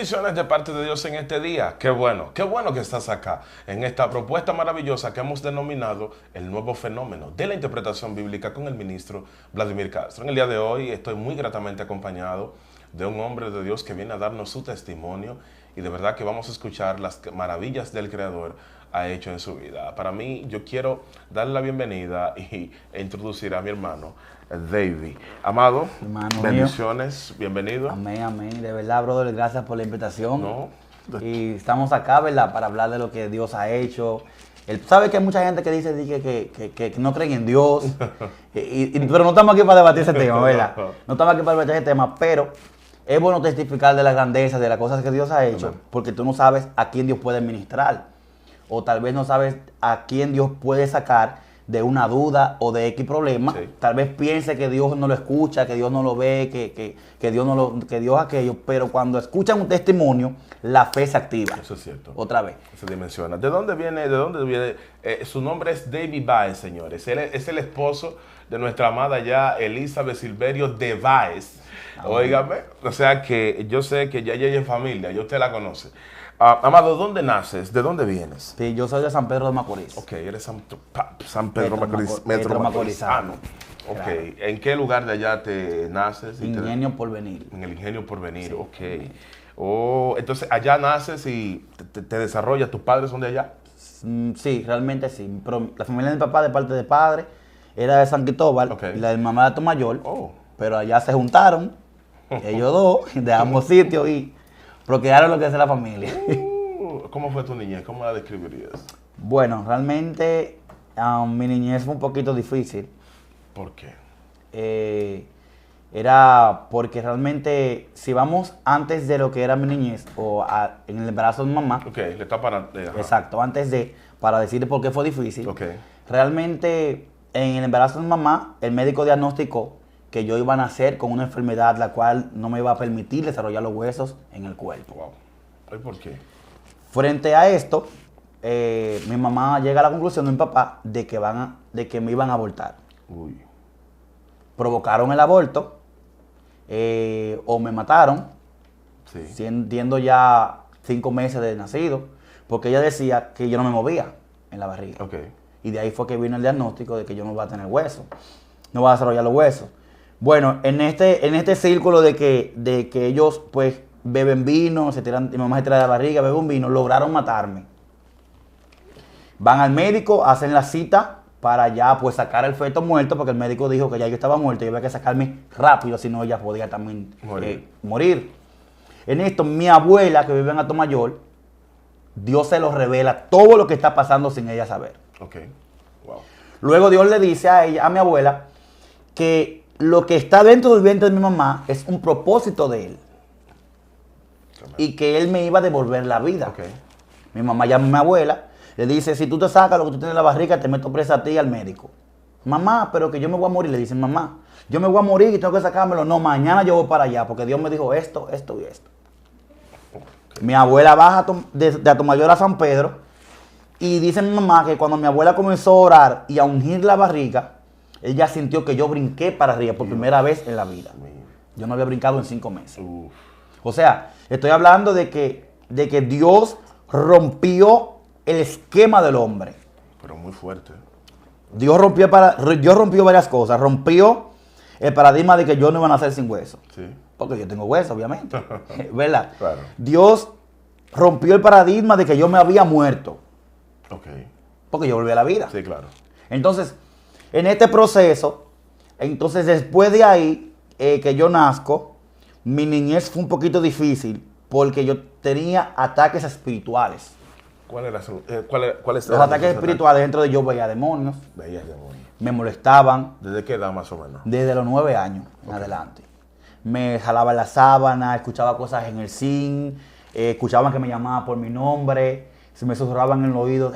Bendiciones de parte de Dios en este día. Qué bueno que estás acá en esta propuesta maravillosa que hemos denominado el nuevo fenómeno de la interpretación bíblica con el ministro Vladimir Castro. En el día de hoy estoy muy gratamente acompañado de un hombre de Dios que viene a darnos su testimonio y de verdad que vamos a escuchar las maravillas del Creador ha hecho en su vida. Para mí, yo quiero darle la bienvenida e introducir a mi hermano David. Amado, hermano bendiciones, mío. Bienvenido. Amén, amén. De verdad, brother, gracias por la invitación. No, y estamos acá, ¿verdad?, para hablar de lo que Dios ha hecho. Él sabe que hay mucha gente que dice que no creen en Dios, pero no estamos aquí para debatir ese tema, ¿verdad? No estamos aquí para debatir ese tema, pero es bueno testificar de la grandeza, de las cosas que Dios ha hecho, porque tú no sabes a quién Dios puede ministrar, o tal vez no sabes a quién Dios puede sacar de una duda o de X problema. Sí. Tal vez piense que Dios no lo escucha, que Dios no lo ve, que Dios aquello, pero cuando escuchan un testimonio, la fe se activa. Eso es cierto. Otra vez. Se dimensiona. ¿De dónde viene? Su nombre es David Baez, señores. Él es el esposo de nuestra amada ya Elizabeth Silverio de Baez. Óigame. O sea que yo sé que ya ella es familia, ya usted la conoce. Amado, ¿dónde naces? ¿De dónde vienes? Sí, yo soy de San Pedro de Macorís. Ok, eres San Pedro Macorís, Metro Macorizano. Ok, claro. ¿En qué lugar de allá te naces? Ingenio Porvenir. En el Ingenio Porvenir, sí. Ok. Sí. Oh, entonces allá naces y te desarrollas, ¿tus padres son de allá? Sí, realmente sí. Pero la familia de mi papá, de parte de padre, era de San Cristóbal, okay, y la de mi mamá de Atomayor. Oh. Pero allá se juntaron, ellos dos, dejamos sitio y procrearon lo que es la familia. ¿Cómo fue tu niñez? ¿Cómo la describirías? Bueno, realmente mi niñez fue un poquito difícil. ¿Por qué? Era porque realmente, si vamos antes de lo que era mi niñez, en el embarazo de mi mamá. Ok, le está para... Exacto, antes de, para decirle por qué fue difícil. Ok. Realmente, en el embarazo de mi mamá, el médico diagnosticó que yo iba a nacer con una enfermedad la cual no me iba a permitir desarrollar los huesos en el cuerpo. Wow. ¿Y por qué? Frente a esto, mi mamá llega a la conclusión de mi papá de que me iban a abortar. Uy. Provocaron el aborto o me mataron, sí, siendo ya 5 meses de nacido, porque ella decía que yo no me movía en la barriga. Okay. Y de ahí fue que vino el diagnóstico de que yo no iba a tener huesos, no iba a desarrollar los huesos. Bueno, en este círculo de que ellos pues beben vino, mi mamá se tira de la barriga, bebe un vino, lograron matarme. Van al médico, hacen la cita para ya pues sacar el feto muerto, porque el médico dijo que ya yo estaba muerto y había que sacarme rápido, si no ella podía también morir. En esto, mi abuela, que vive en Atomayor, Dios se lo revela todo lo que está pasando sin ella saber. Okay. Wow. Luego Dios le dice a ella, a mi abuela, que lo que está dentro del vientre de mi mamá es un propósito de él. Y que él me iba a devolver la vida. Okay. Mi mamá llama a mi abuela, le dice, si tú te sacas lo que tú tienes en la barriga, te meto presa a ti y al médico. Mamá, pero que yo me voy a morir. Le dicen, mamá, yo me voy a morir y tengo que sacármelo. No, mañana yo voy para allá, porque Dios me dijo esto, esto y esto. Okay. Mi abuela baja de Atomayor a San Pedro y dice mi mamá que cuando mi abuela comenzó a orar y a ungir la barriga, ella sintió que yo brinqué para arriba por primera vez en la vida. Yo no había brincado en 5 meses. O sea, estoy hablando de que Dios rompió el esquema del hombre. Pero muy fuerte. Dios rompió varias cosas. Rompió el paradigma de que yo no iba a nacer sin hueso. Sí. Porque yo tengo hueso, obviamente. ¿Verdad? Claro. Dios rompió el paradigma de que yo me había muerto. Ok. Porque yo volví a la vida. Sí, claro. Entonces, en este proceso, entonces después de ahí que yo nazco, mi niñez fue un poquito difícil porque yo tenía ataques espirituales. ¿Cuáles Los ataques espirituales dentro de yo veía demonios. Veías demonios. Me molestaban. ¿Desde qué edad más o menos? Desde los 9 años en adelante. Me jalaban la sábana, escuchaba cosas en el zinc, escuchaban que me llamaban por mi nombre, se me susurraban en el oído,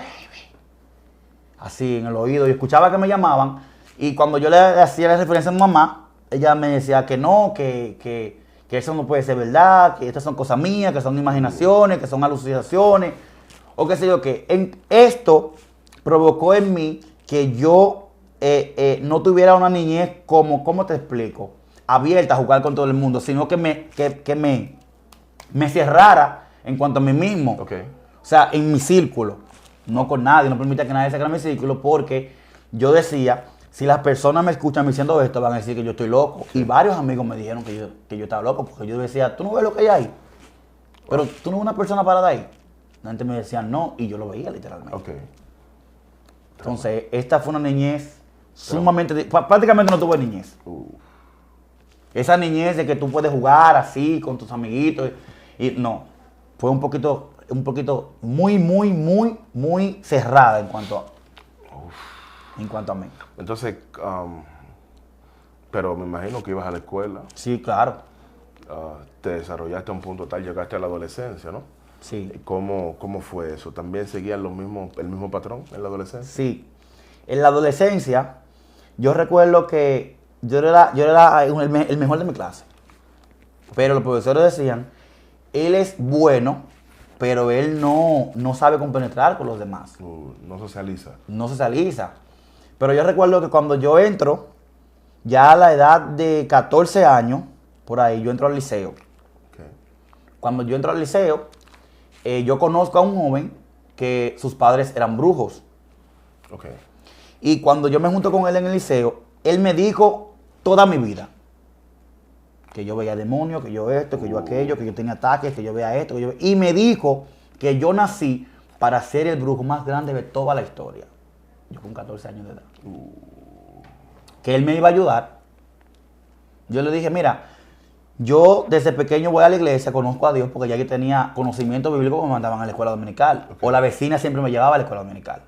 así en el oído, y escuchaba que me llamaban. Y cuando yo le hacía la referencia a mi mamá, ella me decía que no, que eso no puede ser verdad, que estas son cosas mías, que son imaginaciones, que son alucinaciones, o qué sé yo qué. Esto provocó en mí que yo no tuviera una niñez como, ¿cómo te explico?, abierta a jugar con todo el mundo, sino que me me cerrara en cuanto a mí mismo. Ok. O sea, en mi círculo. No con nadie, no permita que nadie se crea en mi círculo porque yo decía, si las personas me escuchan diciendo esto, van a decir que yo estoy loco. Y varios amigos me dijeron que yo estaba loco porque yo decía, ¿tú no ves lo que hay ahí? Pero tú no ves una persona parada ahí. La gente me decía no y yo lo veía literalmente. Ok. Entonces, esta fue una niñez sumamente... Prácticamente no tuve niñez. Esa niñez de que tú puedes jugar así con tus amiguitos. Y no, fue un poquito muy cerrada en cuanto a mí. Entonces, pero me imagino que ibas a la escuela, Sí, claro. te desarrollaste a un punto tal, llegaste a la adolescencia, ¿no? Sí. ¿Cómo fue eso? ¿También seguían el mismo patrón en la adolescencia? Sí. En la adolescencia, yo recuerdo que yo era el mejor de mi clase. Pero los profesores decían, él es bueno, pero él no sabe compenetrar con los demás. No socializa. No socializa. Pero yo recuerdo que cuando yo entro, ya a la edad de 14 años, por ahí, yo entro al liceo. Okay. Cuando yo entro al liceo, yo conozco a un joven que sus padres eran brujos. Okay. Y cuando yo me junto con él en el liceo, él me dijo toda mi vida. Que yo veía demonios, que yo esto, que yo aquello, que yo tenía ataques, que yo veía esto, y me dijo que yo nací para ser el brujo más grande de toda la historia. Yo con 14 años de edad. Que él me iba a ayudar. Yo le dije, mira, yo desde pequeño voy a la iglesia, conozco a Dios, porque ya yo tenía conocimiento bíblico que me mandaban a la escuela dominical. Okay. O la vecina siempre me llevaba a la escuela dominical.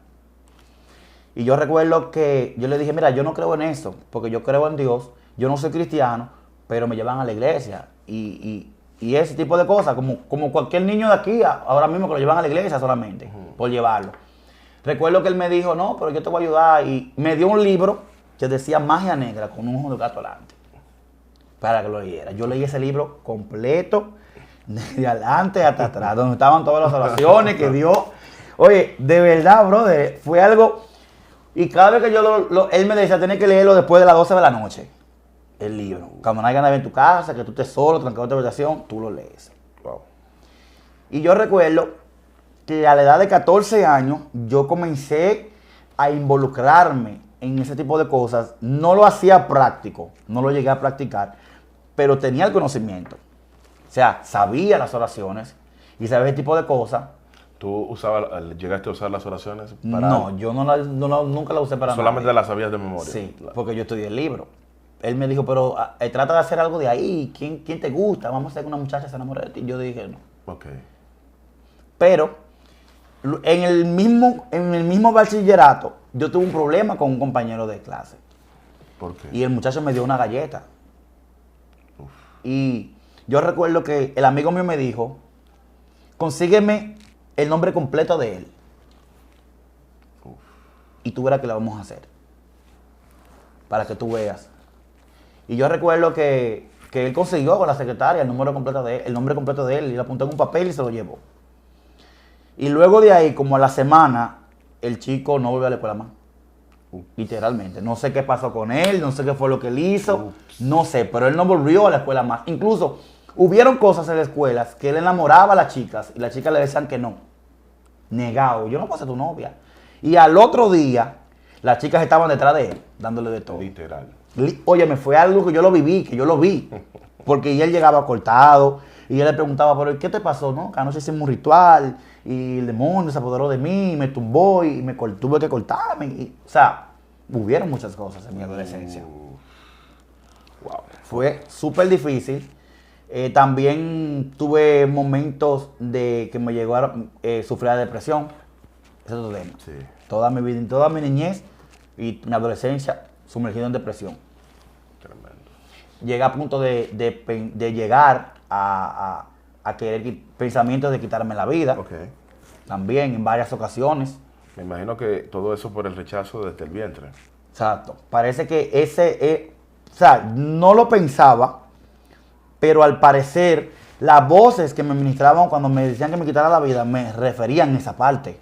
Y yo recuerdo que yo le dije, mira, yo no creo en eso, porque yo creo en Dios, yo no soy cristiano, pero me llevan a la iglesia. Y ese tipo de cosas, como cualquier niño de aquí, ahora mismo que lo llevan a la iglesia solamente, por llevarlo. Recuerdo que él me dijo, no, pero yo te voy a ayudar. Y me dio un libro que decía Magia Negra con un ojo de gato adelante, para que lo leyera. Yo leí ese libro completo, de adelante hasta atrás, donde estaban todas las oraciones que dio. Oye, de verdad, brother, fue algo... Y cada vez que él me decía, tenés que leerlo después de las 12 de la noche, el libro. Cuando no hay ganas de ver en tu casa, que tú estés solo, tranquilo en tu habitación, tú lo lees. Wow. Y yo recuerdo que a la edad de 14 años, yo comencé a involucrarme en ese tipo de cosas. No lo hacía práctico, no lo llegué a practicar, pero tenía el conocimiento. O sea, sabía las oraciones y sabía ese tipo de cosas. ¿Tú llegaste a usar las oraciones? No, yo nunca las usé para nada. Solamente las sabías de memoria. Sí, porque yo estudié el libro. Él me dijo, pero trata de hacer algo de ahí. ¿Quién te gusta? Vamos a hacer que una muchacha se enamore de ti. Yo dije, no. Ok. Pero en el mismo bachillerato, yo tuve un problema con un compañero de clase. ¿Por qué? Y el muchacho me dio una galleta. Uf. Y yo recuerdo que el amigo mío me dijo, consígueme el nombre completo de él. Uf. Y tú verás que lo vamos a hacer. Para que tú veas. Y yo recuerdo que él consiguió con la secretaria el nombre completo de él y lo apuntó en un papel y se lo llevó. Y luego de ahí, como a la semana, el chico no volvió a la escuela más. Literalmente. No sé qué pasó con él, no sé qué fue lo que él hizo, no sé, pero él no volvió a la escuela más. Incluso hubieron cosas en las escuelas que él enamoraba a las chicas y las chicas le decían que no. Negado, yo no puedo ser tu novia. Y al otro día, las chicas estaban detrás de él, dándole de todo. Literal. Oye, me fue algo que yo lo vi. Porque él llegaba cortado y él le preguntaba, pero ¿qué te pasó? No, que anoche hicimos un ritual y el demonio se apoderó de mí, me tumbó y tuve que cortarme. O sea, hubieron muchas cosas en mi adolescencia. Wow. Fue súper difícil. También tuve momentos de que me llegó a sufrir de depresión. Ese es otro tema. Sí. Toda mi vida, toda mi niñez y mi adolescencia sumergido en depresión. Tremendo. Llegué a punto de llegar a querer pensamientos de quitarme la vida. Okay. También en varias ocasiones. Me imagino que todo eso por el rechazo desde el vientre. Exacto. Parece que o sea, no lo pensaba, pero al parecer las voces que me ministraban cuando me decían que me quitara la vida me referían a esa parte.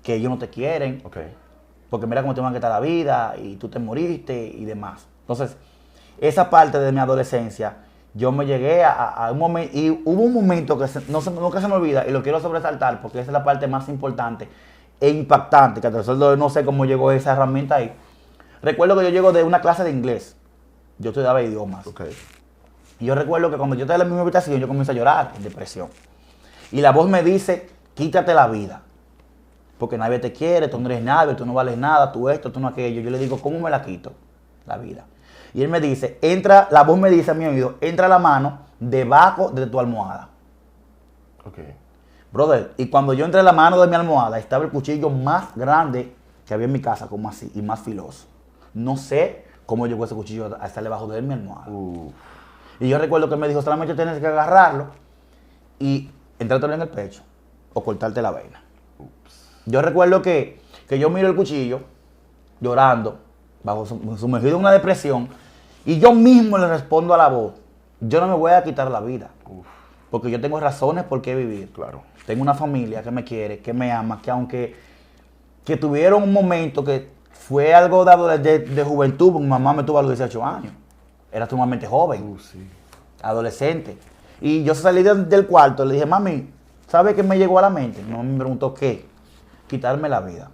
Que ellos no te quieren. Okay. Porque mira cómo te van a quitar la vida y tú te moriste y demás. Entonces, esa parte de mi adolescencia, yo me llegué a un momento, y hubo un momento que nunca se me olvida, y lo quiero sobresaltar porque esa es la parte más importante e impactante, que hasta el sol de hoy no sé cómo llegó esa herramienta ahí. Recuerdo que yo llego de una clase de inglés, yo estudiaba idiomas, Okay. y yo recuerdo que cuando yo estaba en la misma habitación, yo comienzo a llorar en depresión. Y la voz me dice, quítate la vida, porque nadie te quiere, tú no eres nadie, tú no vales nada, tú esto, tú no aquello. Yo le digo, ¿cómo me la quito? La vida. Y él me dice, la voz me dice a mi oído, entra la mano debajo de tu almohada. Okay. Brother, y cuando yo entré la mano de mi almohada, estaba el cuchillo más grande que había en mi casa, como así, y más filoso. No sé cómo llegó ese cuchillo a estar debajo de mi almohada. Y yo recuerdo que me dijo, solamente tienes que agarrarlo y entrártelo en el pecho o cortarte la vena. Yo recuerdo que yo miro el cuchillo llorando, sumergido en una depresión, y yo mismo le respondo a la voz, yo no me voy a quitar la vida, porque yo tengo razones por qué vivir. Claro. Tengo una familia que me quiere, que me ama, que aunque tuvieron un momento que fue algo de juventud, porque mi mamá me tuvo a los 18 años, era sumamente joven, Sí. adolescente, y yo salí del cuarto, le dije, mami, ¿sabe qué me llegó a la mente? No me preguntó qué, quitarme la vida.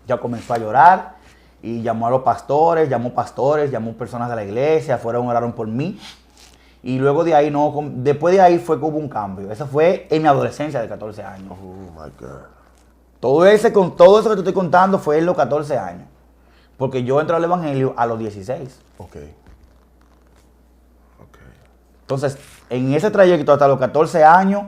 Ya comenzó a llorar y llamó a los pastores, llamó personas de la iglesia, fueron, oraron por mí. Y luego de ahí, después de ahí fue que hubo un cambio. Eso fue en mi adolescencia de 14 años. Oh, my God. Todo eso que te estoy contando fue en los 14 años. Porque yo entré al evangelio a los 16. Okay. Entonces, en ese trayecto hasta los 14 años,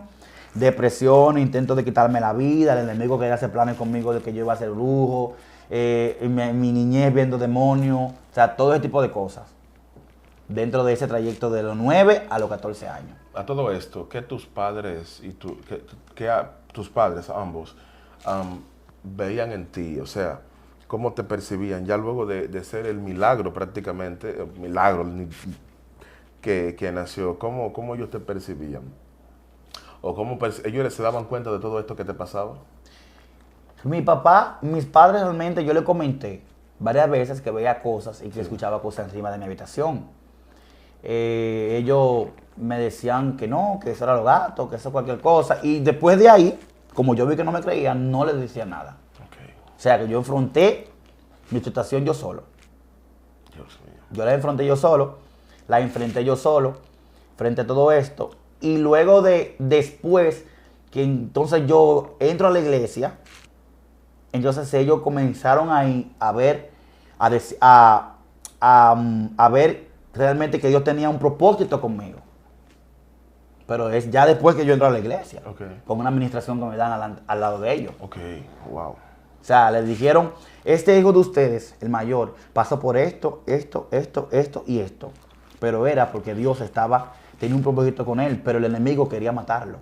depresión, intento de quitarme la vida, el enemigo quería hacer planes conmigo de que yo iba a ser brujo, mi niñez viendo demonios, o sea, todo ese tipo de cosas. Dentro de ese trayecto de los 9 a los 14 años. A todo esto, ¿qué tus padres y tus padres ambos veían en ti? O sea, ¿cómo te percibían ya luego de ser el milagro prácticamente, que nació? ¿Cómo ellos te percibían? ¿O cómo ellos se daban cuenta de todo esto que te pasaba? Mi papá, mis padres realmente, yo le comenté varias veces que veía cosas y que escuchaba cosas encima de mi habitación. Ellos me decían que no, que eso era los gatos, que eso cualquier cosa. Y después de ahí, como yo vi que no me creían, no les decía nada. Okay. O sea que yo enfrenté mi situación yo solo. Dios mío. Yo la enfrenté yo solo, frente a todo esto. Y luego después, que entonces yo entro a la iglesia, entonces ellos comenzaron ahí a ver, a ver realmente que Dios tenía un propósito conmigo. Pero es ya después que yo entro a la iglesia, Okay. con una administración que me dan al lado de ellos. Ok, wow. O sea, les dijeron, este hijo de ustedes, el mayor, pasó por esto y esto. Pero era porque Dios tenía un propósito con él, pero el enemigo quería matarlo.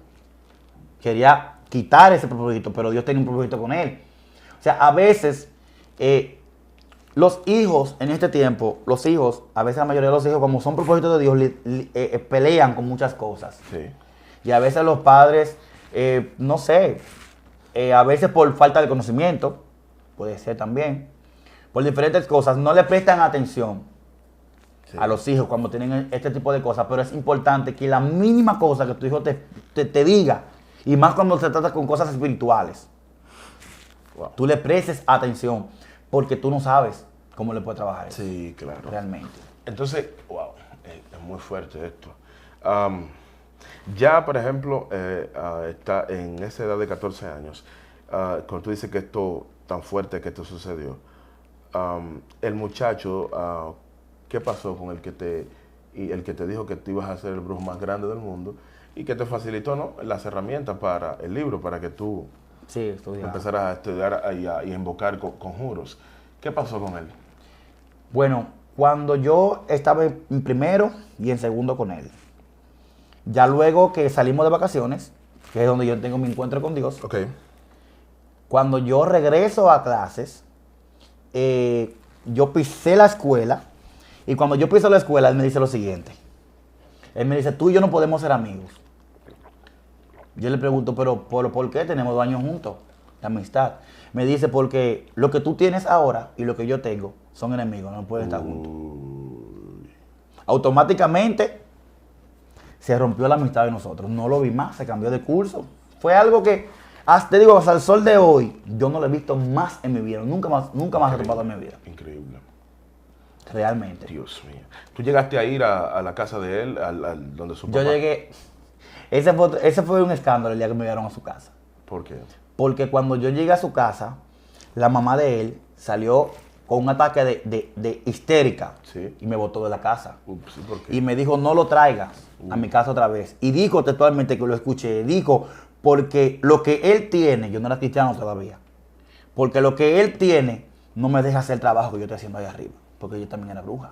Quería quitar ese propósito, pero Dios tenía un propósito con él. O sea, a veces, los hijos en este tiempo, a veces la mayoría de los hijos, como son propósitos de Dios, pelean con muchas cosas. Sí. Y a veces los padres, no sé, a veces por falta de conocimiento, puede ser también, por diferentes cosas, no le prestan atención a los hijos cuando tienen este tipo de cosas, pero es importante que la mínima cosa que tu hijo te diga, y más cuando se trata con cosas espirituales, Wow. tú le prestes atención, porque tú no sabes cómo le puede trabajar eso, Sí, claro. realmente. Entonces, wow, es muy fuerte esto. Ya, por ejemplo, está en esa edad de 14 años, cuando tú dices que esto tan fuerte que esto sucedió, el muchacho, ¿qué pasó con el que te dijo que tú ibas a ser el brujo más grande del mundo y que te facilitó, ¿no?, las herramientas para el libro, para que tú Sí, estudiaba. empezaras a estudiar y a invocar conjuros? ¿Qué pasó con él? Bueno, cuando yo estaba en primero y en segundo con él, ya luego que salimos de vacaciones, que es donde yo tengo mi encuentro con Dios, Ok. cuando yo regreso a clases, yo pisé la escuela, y cuando yo piso la escuela, él me dice lo siguiente. Él me dice, tú y yo no podemos ser amigos. Yo le pregunto, pero ¿por qué? Tenemos 2 años juntos de amistad. Me dice, porque lo que tú tienes ahora y lo que yo tengo son enemigos, no pueden estar juntos. Automáticamente, se rompió la amistad de nosotros. No lo vi más, se cambió de curso. Fue algo que, te digo, hasta el sol de hoy, yo no lo he visto más en mi vida. Nunca más he topado en mi vida. Increíble. Realmente. Dios mío. ¿Tú llegaste a ir a la casa de él, donde su papá? Yo llegué. Ese fue un escándalo el día que me llevaron a su casa. ¿Por qué? Porque cuando yo llegué a su casa, la mamá de él salió con un ataque de histérica. Sí. Y me botó de la casa. Ups, ¿por qué? Y me dijo, no lo traigas a mi casa otra vez. Y dijo textualmente, que lo escuché, dijo, porque lo que él tiene, yo no era cristiano todavía, porque lo que él tiene no me deja hacer el trabajo que yo estoy haciendo ahí arriba. Porque yo también era bruja.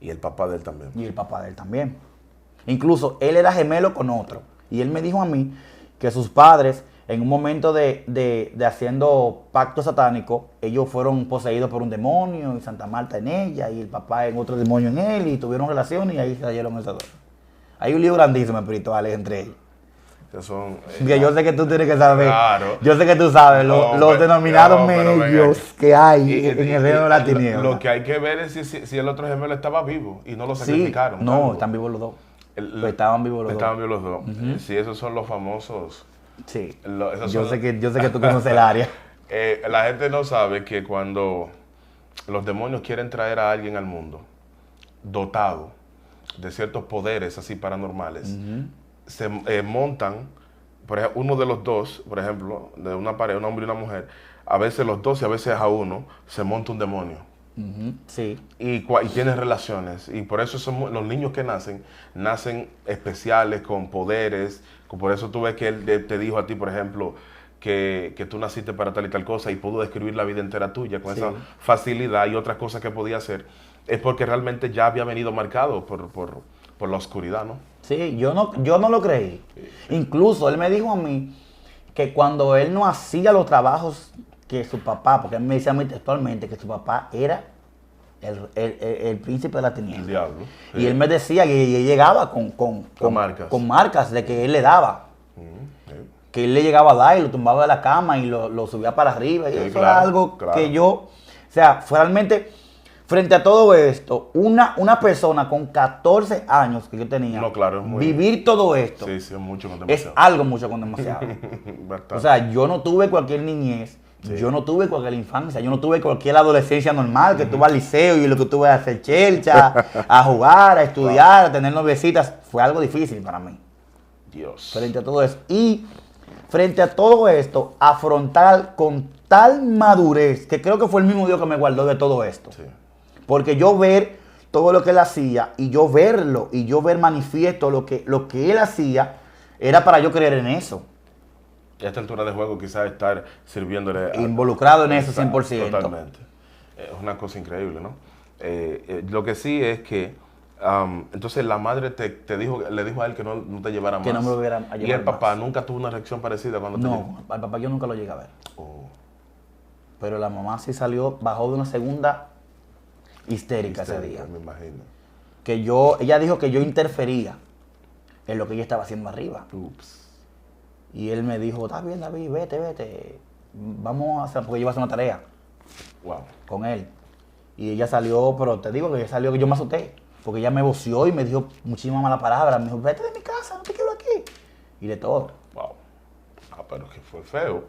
Y el papá de él también. Y el papá de él también. Incluso él era gemelo con otro. Y él me dijo a mí que sus padres, en un momento de haciendo pacto satánico, ellos fueron poseídos por un demonio y Santa Marta en ella y el papá en otro demonio en él y tuvieron relaciones y ahí se cayeron esos dos. Hay un lío grandísimo espiritual entre ellos. Que son, Que yo sé que tú tienes que saber. Claro. Yo sé que tú sabes los denominados pero medios que hay en el reino de la tiniebla. Lo que hay que ver es si el otro gemelo estaba vivo y no lo sacrificaron. Sí, no, claro. están vivos los dos. Estaban vivos los dos. Estaban vivos los dos. Sí, esos son los famosos. Sí. Esos Yo son- sé que tú conoces el área. La gente no sabe que cuando los demonios quieren traer a alguien al mundo dotado de ciertos poderes así paranormales, se montan, por ejemplo, uno de los dos, por ejemplo, de una pareja, un hombre y una mujer, a veces los dos y a veces a uno, se monta un demonio. Sí. Y tienen relaciones. Y por eso los niños que nacen especiales, con poderes. Por eso tú ves que él te dijo a ti, por ejemplo, que tú naciste para tal y tal cosa y pudo describir la vida entera tuya con esa facilidad y otras cosas que podía hacer. Es porque realmente ya había venido marcado por la oscuridad, ¿no? Sí, yo no lo creí. Incluso él me dijo a mí que cuando él no hacía los trabajos que su papá, porque él me decía a mí textualmente que su papá era el príncipe de la tiniebla. El diablo. Y él me decía que él llegaba con marcas de que él le daba. Que él le llegaba a dar y lo tumbaba de la cama y lo subía para arriba. Y Sí, eso claro, era algo claro. que yo, o sea, fue realmente, frente a todo esto, una persona con 14 años que yo tenía, No, claro, es muy- vivir todo esto Sí, sí, es mucho con es demasiado. algo mucho con demasiado. Bastante. O sea, yo no tuve cualquier niñez, yo no tuve cualquier infancia, yo no tuve cualquier adolescencia normal, que tú vas al liceo y lo que tú vas a hacer chelcha, a jugar, a estudiar, a tener noviecitas, fue algo difícil para mí. Dios. Frente a todo eso. Y frente a todo esto, afrontar con tal madurez, que creo que fue el mismo Dios que me guardó de todo esto. Sí. Porque yo ver todo lo que él hacía y yo verlo y yo ver manifiesto lo que él hacía, era para yo creer en eso. Y a esta altura de juego quizás estar sirviéndole Involucrado en eso 100%. Totalmente. Es una cosa increíble, ¿no? Lo que sí es que entonces la madre le dijo a él que no te llevara Que más. no me hubiera a Y llevar el papá más. nunca tuvo una reacción parecida cuando te llevó. No, al papá yo nunca lo llegué a ver. Oh, Pero la mamá sí salió, bajó de una segunda histérica ese día. me imagino. Que ella dijo que yo interfería en lo que ella estaba haciendo arriba. Ups. Y él me dijo, está bien, David, vete. Vamos a hacer, porque yo iba a hacer una tarea Wow. con él. Y ella salió, pero te digo que ella salió que yo me asusté. Porque ella me voció y me dijo muchísimas malas palabras. Me dijo, vete de mi casa, no te quiero aquí. Y de todo. Wow. Pero que fue feo.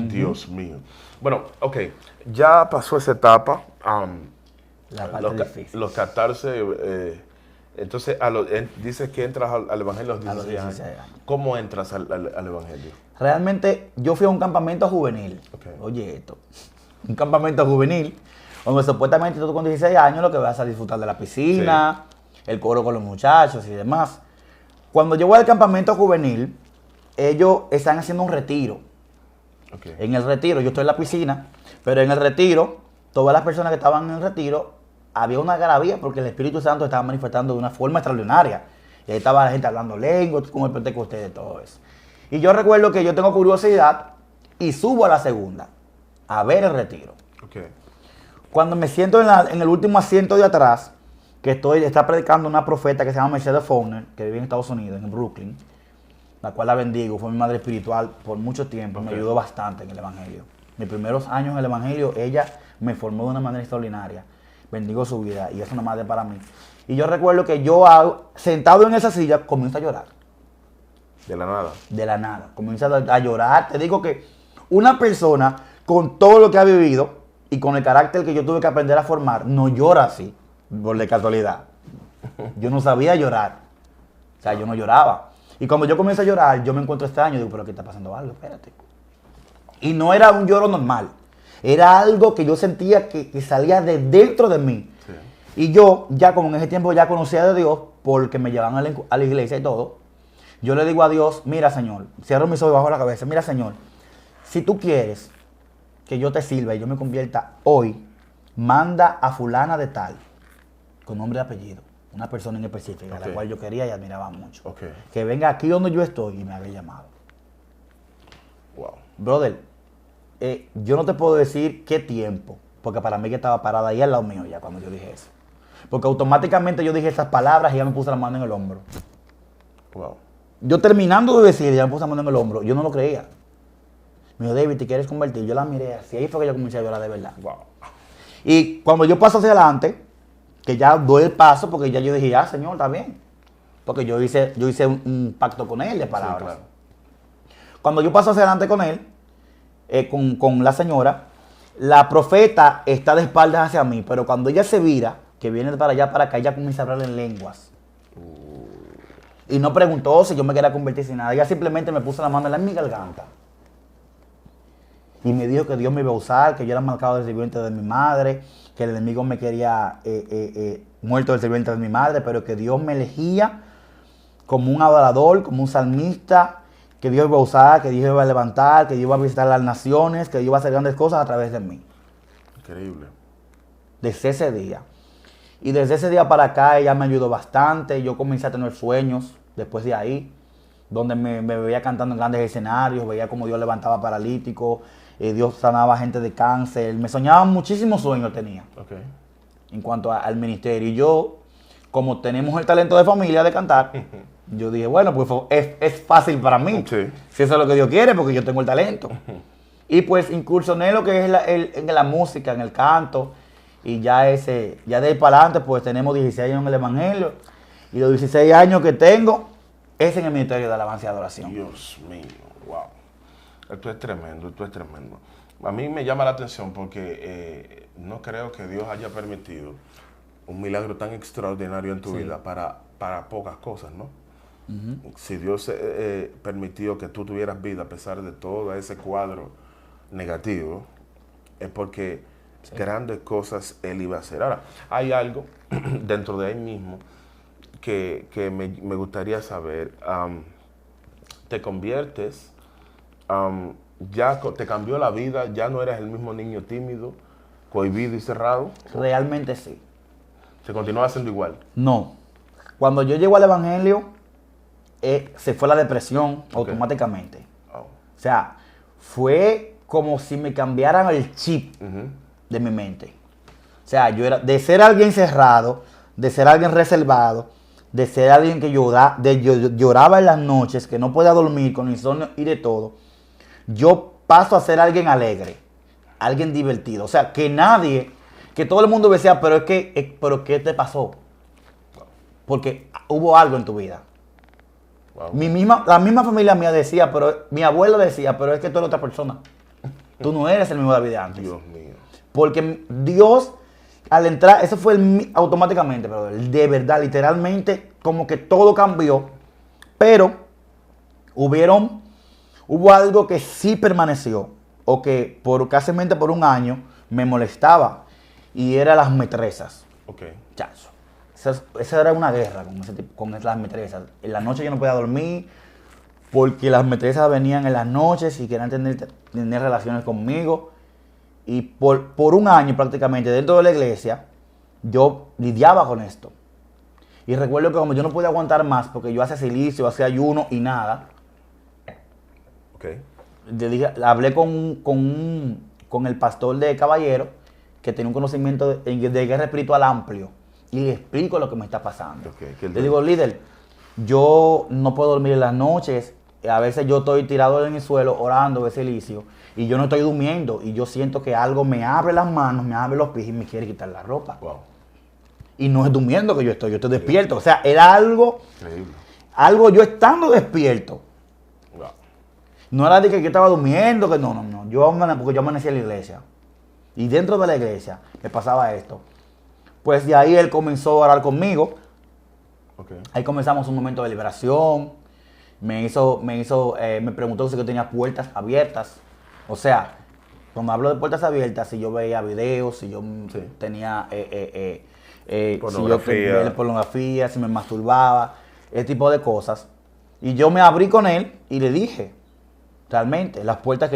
Dios mío. Bueno, ok. Ya pasó esa etapa. La parte difícil. Los 14, entonces dices que entras al Evangelio a los 16 años. 16 años. ¿Cómo entras al Evangelio? Realmente yo fui a un campamento juvenil. Ok. Oye esto. Un campamento juvenil donde supuestamente tú con 16 años lo que vas a disfrutar de la piscina, el coro con los muchachos y demás. Cuando yo voy al campamento juvenil, ellos están haciendo un retiro. Okay. En el retiro, yo estoy en la piscina, pero en el retiro, todas las personas que estaban en el retiro, había una algarabía porque el Espíritu Santo estaba manifestando de una forma extraordinaria. Y ahí estaba la gente hablando lenguas, como el Pentecostés, de todo eso. Y yo recuerdo que yo tengo curiosidad y subo a la segunda a ver el retiro. Okay. Cuando me siento en el último asiento de atrás, que está predicando una profeta que se llama Mercedes Fowler, que vive en Estados Unidos, en Brooklyn, la cual la bendigo, fue mi madre espiritual por mucho tiempo, me ayudó bastante en el Evangelio. Mis primeros años en el Evangelio, ella me formó de una manera extraordinaria. bendigo su vida y es una madre para mí. Y yo recuerdo que yo, sentado en esa silla, comienzo a llorar. De la nada. De la nada. Comienzo a llorar. Te digo que una persona con todo lo que ha vivido y con el carácter que yo tuve que aprender a formar, no llora así, por de casualidad. Yo no sabía llorar. O sea, yo no lloraba. Y cuando yo comienzo a llorar, yo me encuentro extraño. Digo, pero aquí está pasando algo, espérate. Y no era un lloro normal. Era algo que yo sentía que salía de dentro de mí. Sí. Y yo, ya como en ese tiempo ya conocía de Dios, porque me llevaban a la iglesia y todo, yo le digo a Dios, mira, Señor, cierro mis ojos bajo la cabeza, mira, Señor, si tú quieres que yo te sirva y yo me convierta hoy, manda a fulana de tal, con nombre y apellido, una persona en específica, a la cual yo quería y admiraba mucho, que venga aquí donde yo estoy y me haga llamado. Wow. Brother, yo no te puedo decir qué tiempo, porque para mí que estaba parada ahí al lado mío ya cuando yo dije eso. Porque automáticamente yo dije esas palabras y ya me puse la mano en el hombro. Wow. Yo terminando de decir, ya me puse la mano en el hombro, yo no lo creía. Me dijo, David, ¿te quieres convertir? Yo la miré así, ahí fue que yo comencé a llorar de verdad. Wow. Y cuando yo paso hacia adelante, que ya doy el paso, porque ya yo dije, ya, Señor, está bien. Porque yo hice un pacto con él de palabras. Sí, claro. Cuando yo paso hacia adelante con él, con la señora, la profeta está de espaldas hacia mí, pero cuando ella se vira, que viene para allá, para acá, ella comienza a hablar en lenguas. Y no preguntó si yo me quería convertir sin nada. Ella simplemente me puso la mano en mi garganta. Y me dijo que Dios me iba a usar, que yo era marcado del sirviente de mi madre, que el enemigo me quería muerto del sirviente de mi madre, pero que Dios me elegía como un adorador, como un salmista, que Dios iba a usar, que Dios iba a levantar, que Dios iba a visitar las naciones, que Dios iba a hacer grandes cosas a través de mí. Increíble. Desde ese día. Y desde ese día para acá ella me ayudó bastante. Yo comencé a tener sueños después de ahí, donde me veía cantando en grandes escenarios, veía como Dios levantaba paralíticos, Dios sanaba gente de cáncer. Me soñaba muchísimos sueños tenía en cuanto al ministerio. Y yo, como tenemos el talento de familia de cantar, yo dije, bueno, pues es fácil para mí. Sí. Si eso es lo que Dios quiere, porque yo tengo el talento. Y pues incursioné en lo que es en la música, en el canto. Y ya de ahí para adelante, pues tenemos 16 años en el Evangelio. Y los 16 años que tengo es en el ministerio de alabanza y adoración. Dios mío, wow. Esto es tremendo, esto es tremendo. A mí me llama la atención porque no creo que Dios haya permitido un milagro tan extraordinario en tu vida para pocas cosas, ¿no? Uh-huh. Si Dios permitió que tú tuvieras vida a pesar de todo ese cuadro negativo, es porque grandes cosas Él iba a hacer. Ahora, hay algo dentro de ahí mismo que me gustaría saber. Te conviertes, ya te cambió la vida, ya no eres el mismo niño tímido, cohibido y cerrado. Realmente sí. ¿Se continúa haciendo igual? No. Cuando yo llego al Evangelio, se fue la depresión automáticamente. Oh. O sea, fue como si me cambiaran el chip de mi mente. O sea, yo era de ser alguien cerrado, de ser alguien reservado, de ser alguien que lloraba en las noches, que no podía dormir con insomnio y de todo. Yo paso a ser alguien alegre, alguien divertido. O sea, que todo el mundo me decía, pero ¿qué te pasó? Porque hubo algo en tu vida. Wow. La misma familia mía decía, mi abuela decía, pero es que tú eres otra persona. Tú no eres el mismo David de antes. Dios mío. Porque Dios, al entrar, eso fue automáticamente, pero de verdad, literalmente, como que todo cambió. Pero hubo algo que sí permaneció, o que casi por un año me molestaba, y eran las metresas. Chacho. Esa era una guerra con las metresas. En la noche yo no podía dormir porque las metresas venían en las noches y querían tener relaciones conmigo. Y por un año prácticamente dentro de la iglesia yo lidiaba con esto. Y recuerdo que como yo no podía aguantar más porque yo hacía silicio, hacía ayuno y nada. Hablé con el pastor de Caballero que tenía un conocimiento de guerra espiritual amplio. Y le explico lo que me está pasando. Le digo, líder, yo no puedo dormir en las noches. A veces yo estoy tirado en el suelo orando de silicio. y yo no estoy durmiendo y yo siento que algo me abre las manos, me abre los pies y me quiere quitar la ropa. Wow. Y no es durmiendo que yo estoy despierto. O sea, era algo, Increíble. algo yo estando despierto. Wow. No era de que yo estaba durmiendo, que no. Porque yo amanecí en la iglesia. Y dentro de la iglesia me pasaba esto. Pues de ahí él comenzó a orar conmigo. Okay. Ahí comenzamos un momento de liberación. Me preguntó si yo tenía puertas abiertas. O sea, cuando hablo de puertas abiertas, si yo veía videos, si yo tenía Pornografía. si yo veía pornografía, si me masturbaba, ese tipo de cosas. Y yo me abrí con él y le dije, realmente, las puertas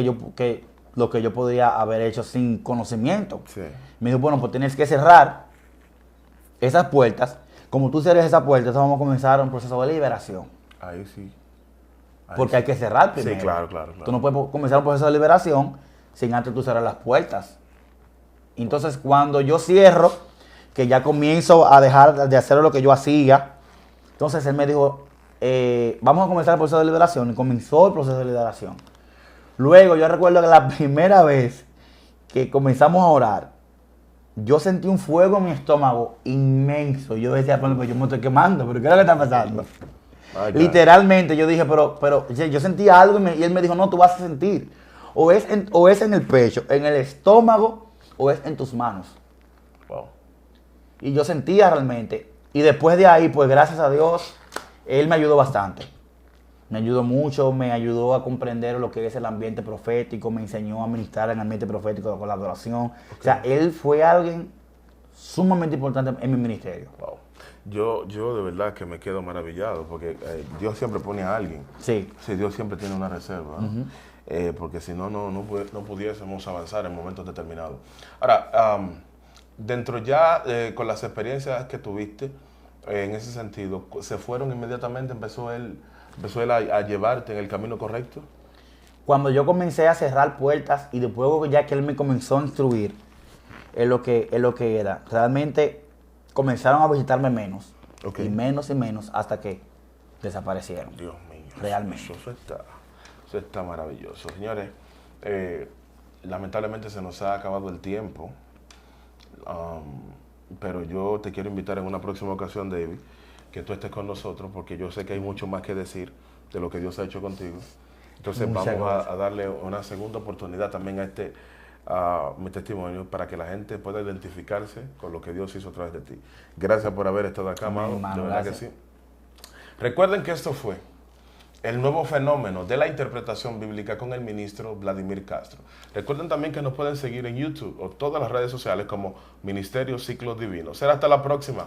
lo que yo podría haber hecho sin conocimiento. Sí. Me dijo, bueno, pues tienes que cerrar esas puertas. Como tú cierres esas puertas, vamos a comenzar un proceso de liberación. Ahí sí. Porque hay que cerrar primero. Sí, claro. Tú no puedes comenzar un proceso de liberación sin antes tú cerrar las puertas. Entonces, cuando yo cierro, que ya comienzo a dejar de hacer lo que yo hacía, entonces él me dijo, vamos a comenzar el proceso de liberación. Y comenzó el proceso de liberación. Luego, yo recuerdo que la primera vez que comenzamos a orar, yo sentí un fuego en mi estómago inmenso. Yo decía, bueno, pues yo me estoy quemando, pero ¿qué es lo que está pasando? Literalmente yo dije, pero yo sentía algo y él me dijo, no, tú vas a sentir. O es en el pecho, en el estómago, o es en tus manos. Wow. Y yo sentía realmente. Y después de ahí, pues gracias a Dios, él me ayudó bastante. Me ayudó mucho, me ayudó a comprender lo que es el ambiente profético, me enseñó a ministrar en el ambiente profético con la adoración. Okay. O sea, él fue alguien sumamente importante en mi ministerio. Wow. Yo de verdad que me quedo maravillado porque Dios siempre pone a alguien. Sí. Sí, Dios siempre tiene una reserva, ¿no? Porque si no, no pudiésemos avanzar en momentos determinados. Ahora, dentro ya con las experiencias que tuviste, en ese sentido, ¿se fueron inmediatamente? ¿Empezó él a llevarte en el camino correcto? Cuando yo comencé a cerrar puertas y después ya que él me comenzó a instruir en lo que era, realmente comenzaron a visitarme menos. Okay. Y menos hasta que desaparecieron. Dios mío. Realmente. Eso está maravilloso. Señores, lamentablemente se nos ha acabado el tiempo. Pero yo te quiero invitar en una próxima ocasión, David, que tú estés con nosotros, porque yo sé que hay mucho más que decir de lo que Dios ha hecho contigo. Entonces vamos a darle una segunda oportunidad también a mi testimonio para que la gente pueda identificarse con lo que Dios hizo a través de ti. Gracias por haber estado acá, amado. De verdad que sí. Recuerden que esto fue el nuevo fenómeno de la interpretación bíblica con el ministro Vladimir Castro. Recuerden también que nos pueden seguir en YouTube o todas las redes sociales como Ministerio Ciclos Divinos. Será hasta la próxima.